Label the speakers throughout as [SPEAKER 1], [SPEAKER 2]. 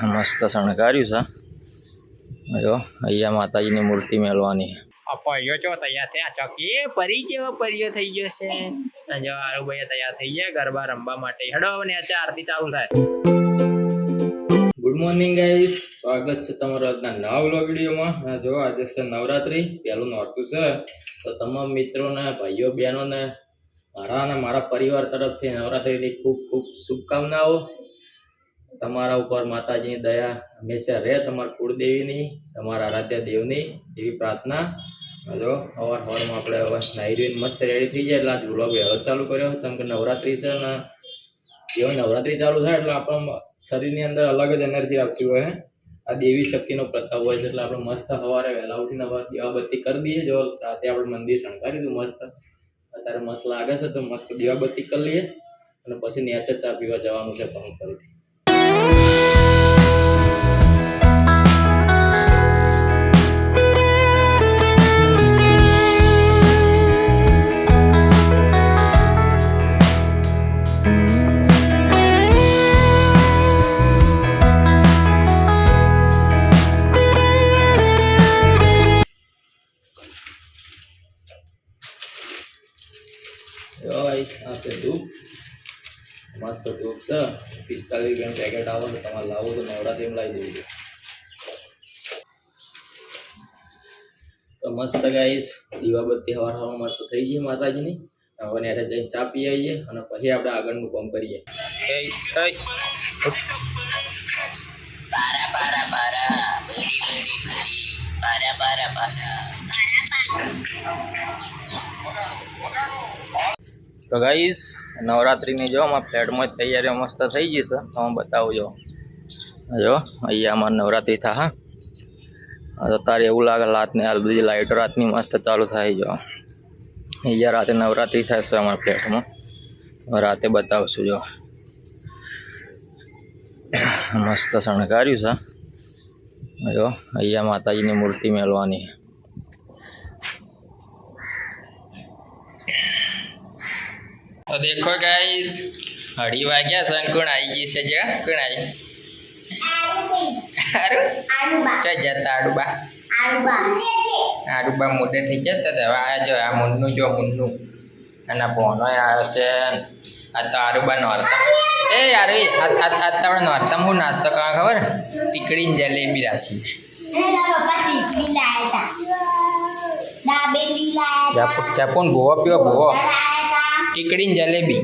[SPEAKER 1] મસ્ત શણગાર્યું છે જો અહીંયા માતાજીની મૂર્તિ મેળવાની પરિયો ચો તૈયાર થયા ચોકી પરિયો થઈ ગયો છે જો આરુભાઈ તૈયાર થઈ ગયા ગરબા રમવા માટે હેડો ને આરતી ચાલુ થાય ગુડ મોર્નિંગ ગાઈસ સ્વાગત છે તમારો આજના નવા વ્લોગ વિડીયોમાં જો આજે છે નવરાત્રી પહેલું નોરતું છે તો તમામ મિત્રોને ભાઈઓ બહેનોને મારા અને મારા પરિવાર તરફથી નવરાત્રીની ખૂબ ખૂબ શુભકામનાઓ તમારા ઉપર માતાજીની દયા હંમેશા રહે તમારા કુળદેવીની તમારા આરાધ્ય દેવની એવી પ્રાર્થના જો સવારમાં આપણે હવે નાહી ધોઈને મસ્ત રેડી થઈ જાય એટલે આજ વ્લોગ વહેલો ચાલુ કર્યો કેમ કે નવરાત્રી છે ને જેવો નવરાત્રી ચાલુ થાય એટલે આપણા શરીરની અંદર અલગ જ એનર્જી આવતી હોય આ દેવી શક્તિનો પ્રતાપ હોય છે એટલે આપણે મસ્ત સવારે વહેલા ઉઠીને દીવાબત્તી કરી દઈએ જો રાતે આપણે મંદિર શણગારી દઉં મસ્ત અત્યારે મસ્ત લાગે છે તો મસ્ત દીવાબત્તી કરી લઈએ અને પછી નેચે ચા પીવા જવાનું છે પણ ફરીથી ધૂપ મસ્ત ધૂપ છે 45 રૂપિયાનું પેકેટ આવે તો તમારે લાવો તો નવરાત્રીમાં લાવી દેજો તો મસ્ત ગાઈસ દીવાબત્તી સવાર મસ્ત થઈ ગઈ માતાજીની હવે ને જઈને ચા પી આવીએ અને પછી આપણે આગળનું કામ કરીએ તો ગાઈસ નવરાત્રીની જો અમારા ફ્લેટમાં તૈયારીઓ મસ્ત થઈ ગઈ છે તમે બતાવું જો અહીંયા અમારે નવરાત્રી થાય તો તારે એવું લાગે રાતને હાલ બધી લાઇટો રાતની મસ્ત ચાલુ થાય જો અહીંયા રાતે નવરાત્રી થશે અમારા ફ્લેટમાં રાતે બતાવશું જો મસ્ત શણગાર્યું છે જો અહીંયા માતાજીની મૂર્તિ મેળવાની तो देखो गाइस 2:30 वाग्या संकुण आई गई से जो कोण आई क्या जाता आडूबा मोटे थी जता तो आ जो आ मुन्नू અને બોનો આવ્યો છે આ તો આરુબા નોરતા એ યાર આ નોરતા હું નાસ્તો કરવા ખબર ટીકડી ને જલેબી રાશી ચાપુન ભૂવો પીવો ભૂવો ટીકડી ને જલેબી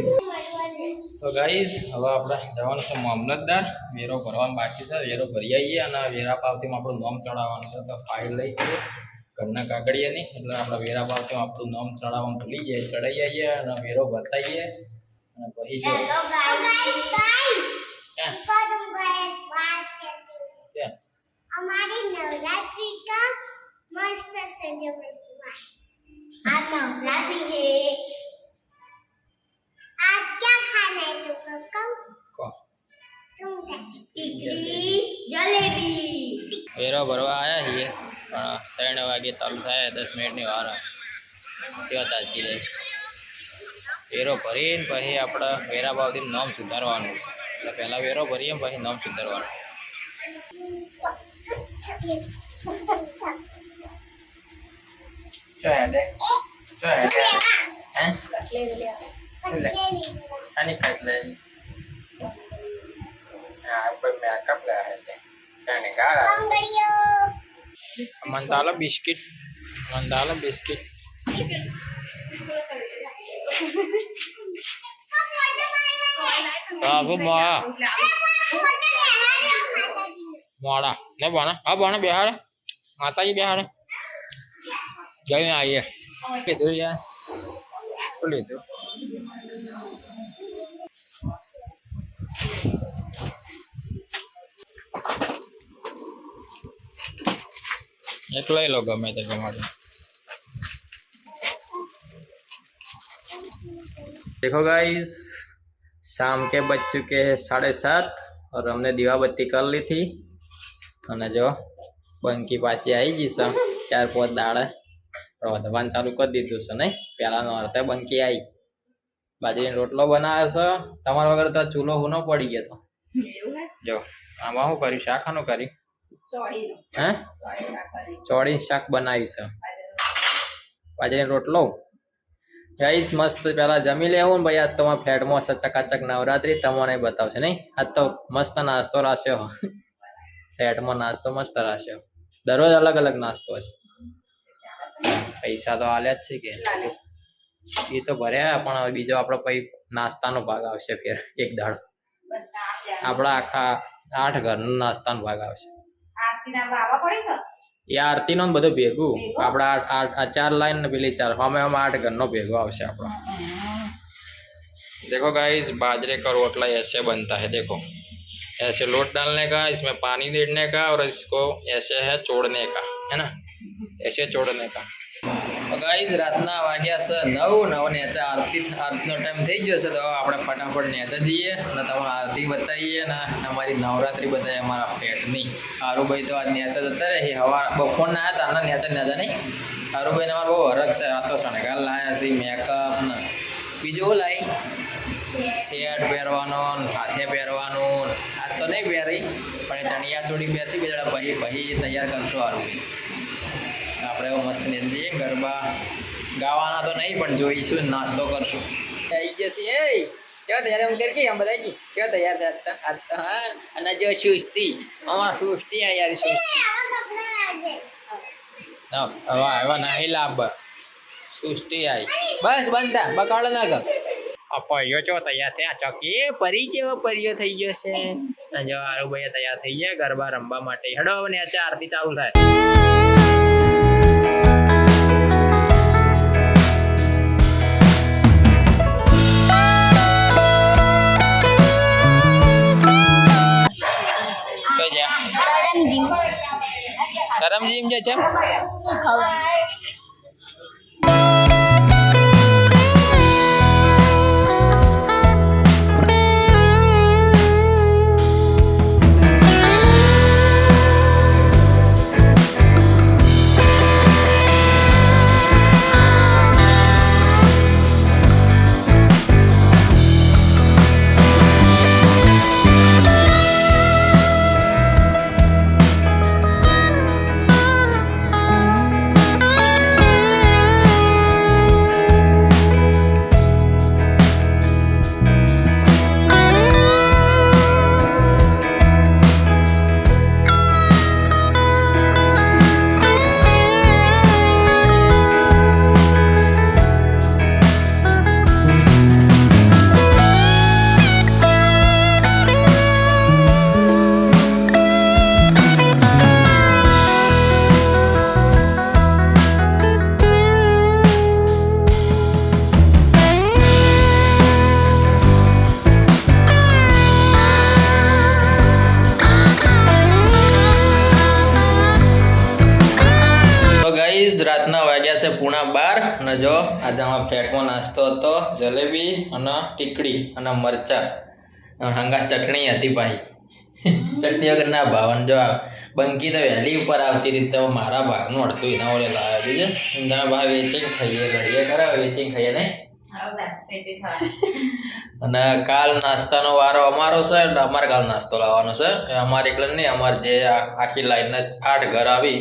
[SPEAKER 1] તો ગાઈસ હવે આપણે જવાનું છે મામલતદાર વેરો ભરવાનું બાકી છે વેરો ભરી આવીએ અને વેરા પાવતીમાં આપણું નામ ચડાવવાનું છે તો ફાઇલ લઈ જઈએ ઘરના કાગળિયાની એટલે આપણે વેરા પાવતીમાં આપણું નામ ચડાવવાનું ભૂલી જાય ચડાવી આવીએ અને વેરો ભરતાઈએ અને પછી જો
[SPEAKER 2] हमारी नवरात्रि का मस्त सजावट हुआ आज नवरात्रि है आज क्या खाना है तुमको टिकड़ी जलेबी
[SPEAKER 1] वेरो भरवा आया છીએ 3 વાગે ચાલુ થાય 10 મિનિટની વાર કેતા છે વેરો ભરીને પછી આપણે વેરા પાવતીનું નામ સુધારવાનું છે એટલે પહેલા વેરો ભરીએ પછી નામ સુધારવાનું ચાલે हैं ले आनी कट ले यार पर मेकअप ले है जाने गाड़ा मंदाला बिस्किट बाबू मोड़ा नहीं बना अब बना बिहार माता जी बिहार जल्दी आइए किधर यार ले दो एक लई लो गमे तो गमाड़ो देखो गाइस शाम के बज चुके हैं 7:30 और हमने दीवाबत्ती कर ली थी અને જો બંકી પાછી આવી ગઈ છે 4-5 દાડે રોધવાનું ચાલુ કરી દીધું છે નહીં પહેલાનો અર્થે બંકી આવી બાજરીનો રોટલો બનાવે છે તમારા વગર તો ચૂલો હુનો પડી ગયો તો
[SPEAKER 3] એવું હે
[SPEAKER 1] જો આમાં શું કર્યું શાક આનું કર્યું
[SPEAKER 3] ચોળીનો
[SPEAKER 1] હે
[SPEAKER 3] ચોળી રાખવાની
[SPEAKER 1] ચોળી શાક બનાવ્યું છે બાજરીનો રોટલો ગાઈસ મસ્ત પેલા જમી લેવું ને ભાઈ આજ તો ફ્લેટમાં ચકાચક નવરાત્રી તમને બતાવશે નહીં આજ તો મસ્ત નાસ્તો રાખ્યો ફ્લેટમાં નાસ્તો મસ્ત રાખ્યો દરરોજ અલગ અલગ નાસ્તો છે પૈસા તો આલ્યા જ છે કે એ તો ભર્યા પણ હવે બીજો આપણો પછી નાસ્તાનો ભાગ આવશે ફેર એક દાડો
[SPEAKER 3] બસ આ જ
[SPEAKER 1] આપણા આખા 8 ઘરનો નાસ્તાનો ભાગ આવશે
[SPEAKER 3] આરતીના બાવા પડી ગયો
[SPEAKER 1] એ આરતીનો ને બધું ભેગું
[SPEAKER 3] ભેગું?
[SPEAKER 1] આપણા આ 4 લાઈન ને પેલી 4 અમે 8 ઘરનો ભેગો આવશે આપણો देखो गाइस बाजरे का रोटला ऐसे बनता है देखो ऐसे लोट डालने का इसमें पानी देने का और इसको ऐसे है छोड़ने का है ना ऐसे छोड़ने का तो गाइस રાતના વાગ્યા છે 9 નેચા આરતીનો ટાઈમ થઈ ગયો છે તો આપણે ફટાફટ નેચા જઈએ અને તમને આરતી બતાવીએ ને અમારી નવરાત્રી બતાવીએ અમારા ફ્લેટની હારુભાઈ તો આજ નેચા જતા રહે હવા બપોરના આવ્યા હતા નેચા નહીં હારુભાઈને અમારે બહુ હરખ છે આ તો શણગાર લાયા છે મેકઅપ ને બીજું શું લાવી શેટ પહેરવાનો હાથે પહેરવાનું આજ તો નહીં પહેરી પણ એ ચણિયા ચોળી બેસી બીજા પછી તૈયાર કરશું હારુભાઈ આપણે એવો મસ્ત જઈએ ગરબા ગાવાના તો નહીં પણ જોઈશું નાસ્તો કરશું આવી જશે એ કેવા તૈયાર એમ કરી આમ બધા કેવા તૈયાર થયા હા અને જો સુસ્તી અમારા સુસ્તી આ યાર સુસ્તી હવે હવે નહીં લાભ સુસ્તી આવી બસ બનતા બકાળો ના કર પર્યો ચો તૈયાર થયા ચોકી પરી જેવો પર્યો થઈ ગયો છે જો હારુભાઈ તૈયાર થઈ ગયા ગરબા રમવા માટે હેડો ને આરતી ચાલુ થાય સરમજી એમ છે રાતના વાગ્યા છે 11:30 અને જો આજે અમારા ફ્લેટમાં નાસ્તો હતો જલેબી અને ટીકડી અને મરચા હંગા ચટણી હતી ભાઈ ચટણી વગર ના ભાવન જો બંકી તો વહેલી ઉપર આવતી રીતે મારા ભાગનું અડધું એના ઓલે લાવ્યા બીજું ઊંધા ભાવ વેચીને ખાઈએ ઘડીએ ખરા વેચીને ખાઈએ નહીં અને કાલ નાસ્તાનો વારો અમારો છે એટલે અમારે કાલ નાસ્તો લાવવાનો છે અમારે એકલા નહીં અમારે જે આખી લાઈન 8 ઘર આવી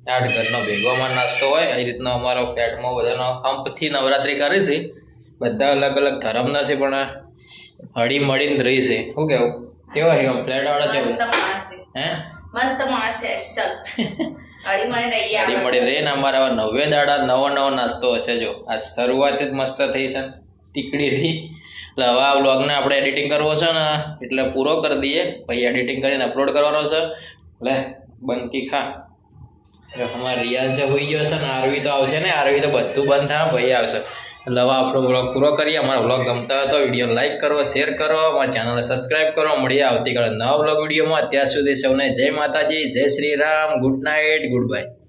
[SPEAKER 1] 8 ઘરનો ભેગો અમારો નાસ્તો હોય એ રીતનો અમારો ફ્લેટમાં બધાનો હંપથી નવરાત્રી કરી છે બધા અલગ અલગ ધર્મના છે પણ હળી મળીને રહી છે શું કેવું કેવો છે ફ્લેટ વાળા કેવું હે
[SPEAKER 3] મસ્ત માણસ છે અસલ હળી
[SPEAKER 1] મળી રહી ને અમારા 9 દાડા નવો નાસ્તો હશે જો આ શરૂઆત જ મસ્ત થઈ છે ટીકડીથી એટલે હવે આ વ્લોગને આપણે એડિટિંગ કરવો છે ને એટલે પૂરો કરી દઈએ પછી એડિટિંગ કરીને અપલોડ કરવાનો છે એટલે બંકી ખા અમારે રિયાઝ જે હોઈ ગયો છે ને આરવી તો આવશે ને આરવી તો બધું બંધ થાય ભાઈ આવશે એટલે હવે આપણો વ્લોગ પૂરો કરીએ અમારો વ્લોગ ગમતો હતો વિડીયો લાઈક કરો શેર કરો અમારી ચેનલને સબસ્ક્રાઈબ કરો મળીએ આવતીકાલે નવા વ્લોગ વિડીયોમાં ત્યાં સુધી સૌને જય માતાજી જય Shri Ram good night good bye